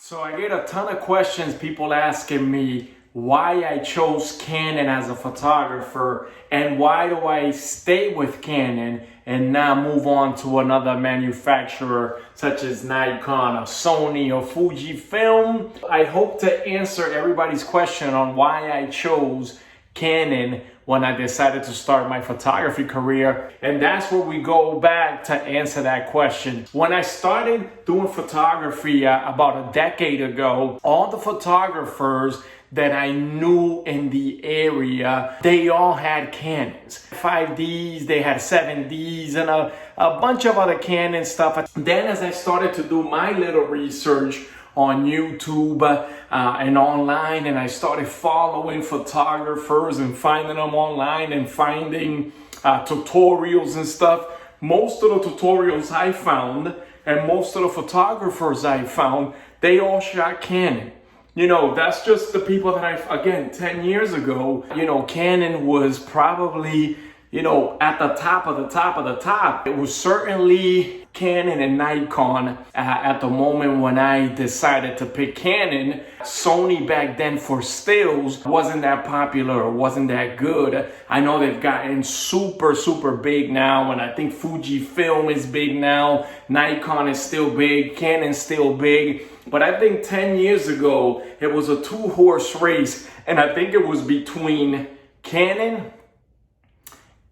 So I get a ton of questions, people asking me why I chose Canon as a photographer and why do I stay with Canon and not move on to another manufacturer such as Nikon or Sony or Fuji film. I hope to answer everybody's question on why I chose Canon when I decided to start my photography career. And that's where we go back to answer that question. When I started doing photography about a decade ago, all the photographers that I knew in the area, they all had Canons. 5Ds, they had 7Ds, and a bunch of other Canon stuff. Then as I started to do my little research on YouTube and online, and I started following photographers and finding them online and finding tutorials and stuff. Most of the tutorials I found and most of the photographers I found, they all shot Canon. You know, that's just the people that again, 10 years ago, Canon was probably, at the top of the top of the top. It was certainly Canon and Nikon at the moment when I decided to pick Canon. Sony back then for stills wasn't that popular or wasn't that good. I know they've gotten super, super big now, and I think Fuji film is big now. Nikon is still big, Canon's still big. But I think 10 years ago, it was a two-horse race, and I think it was between Canon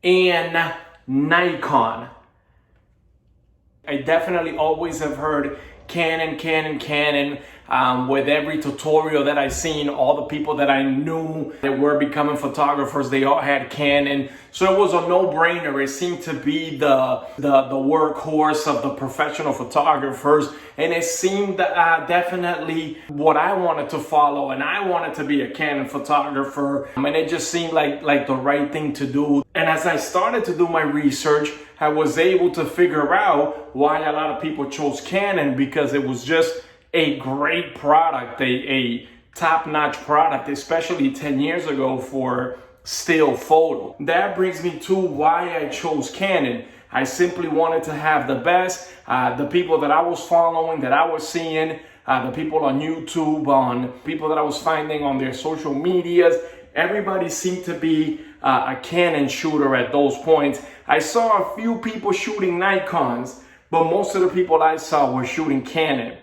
and Nikon. I definitely always have heard Canon. With every tutorial that I seen, all the people that I knew that were becoming photographers, they all had Canon. So it was a no-brainer. It seemed to be the workhorse of the professional photographers. And it seemed definitely what I wanted to follow. And I wanted to be a Canon photographer. And it just seemed like the right thing to do. And as I started to do my research, I was able to figure out why a lot of people chose Canon, because it was just a great product, a top-notch product, especially 10 years ago for still photo. That brings me to why I chose Canon. I simply wanted to have the best. The people that I was following, that I was seeing, the people on YouTube, on people that I was finding on their social medias, everybody seemed to be a Canon shooter at those points. I saw a few people shooting Nikons, but most of the people I saw were shooting Canon.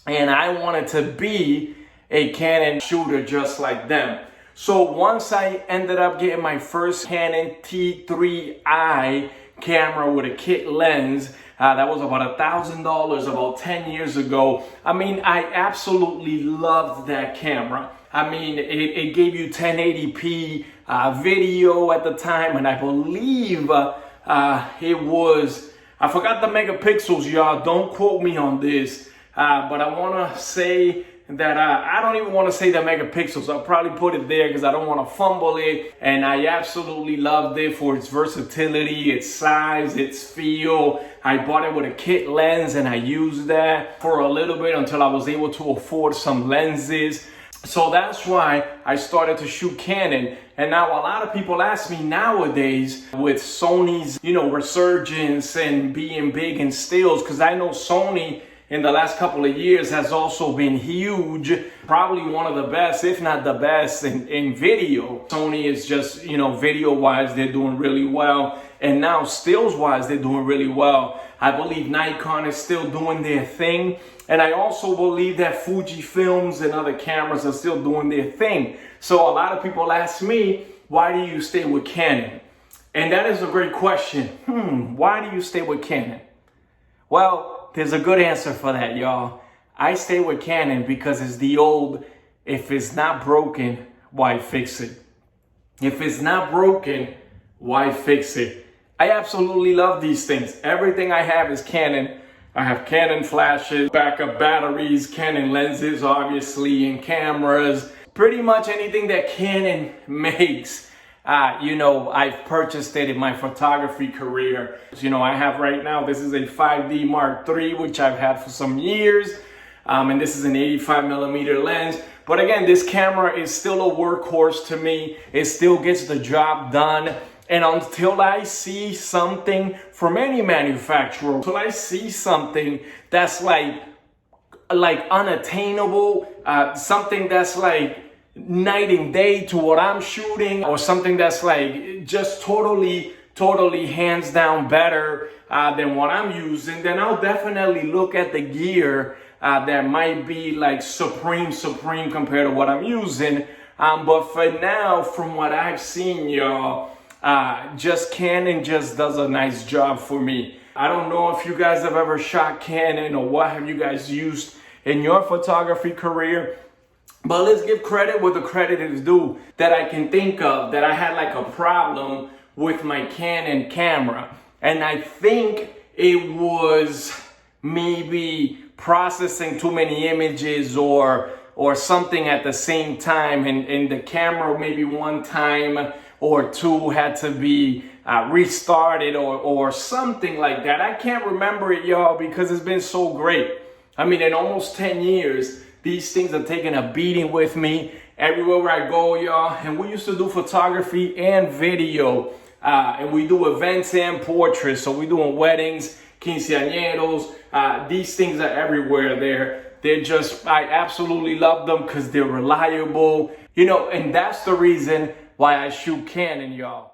And I wanted to be a Canon shooter just like them. So once I ended up getting my first Canon T3i camera with a kit lens, that was about $1,000 about 10 years ago. I mean, I absolutely loved that camera. I mean, it gave you 1080p video at the time, and I believe it was, I forgot the megapixels, y'all, don't quote me on this. But I want to say that I don't even want to say the megapixels. I'll probably put it there because I don't want to fumble it. And I absolutely loved it for its versatility, its size, its feel. I bought it with a kit lens and I used that for a little bit until I was able to afford some lenses. So that's why I started to shoot Canon. And now a lot of people ask me nowadays with Sony's, resurgence and being big in stills, because I know Sony in the last couple of years has also been huge, probably one of the best, if not the best in video. Sony is just, video-wise, they're doing really well. And now stills-wise, they're doing really well. I believe Nikon is still doing their thing. And I also believe that Fuji films and other cameras are still doing their thing. So a lot of people ask me, why do you stay with Canon? And that is a great question. Why do you stay with Canon? Well, there's a good answer for that, y'all. I stay with Canon because it's the old, if it's not broken, why fix it? If it's not broken, why fix it? I absolutely love these things. Everything I have is Canon. I have Canon flashes, backup batteries, Canon lenses, obviously, and cameras. Pretty much anything that Canon makes. I've purchased it in my photography career. I have right now, this is a 5D Mark III, which I've had for some years. And this is an 85mm lens. But again, this camera is still a workhorse to me. It still gets the job done. And until I see something from any manufacturer, until I see something that's like like unattainable, something that's like night and day to what I'm shooting, or something that's like just totally hands down better than what I'm using, then I'll definitely look at the gear that might be like supreme compared to what I'm using. But for now, from what I've seen, y'all, just Canon just does a nice job for me. I don't know if you guys have ever shot Canon or what have you guys used in your photography career, but let's give credit where the credit is due. That I can think of that I had like a problem with my Canon camera, and I think it was maybe processing too many images or something at the same time, and the camera maybe one time or two had to be restarted or something like that. I can't remember it, y'all, because it's been so great. I mean, in almost 10 years, these things are taking a beating with me everywhere where I go, y'all. And we used to do photography and video, and we do events and portraits. So we're doing weddings, quinceañeros. These things are everywhere there. They're just, I absolutely love them because they're reliable, you know, and that's the reason why I shoot Canon, y'all.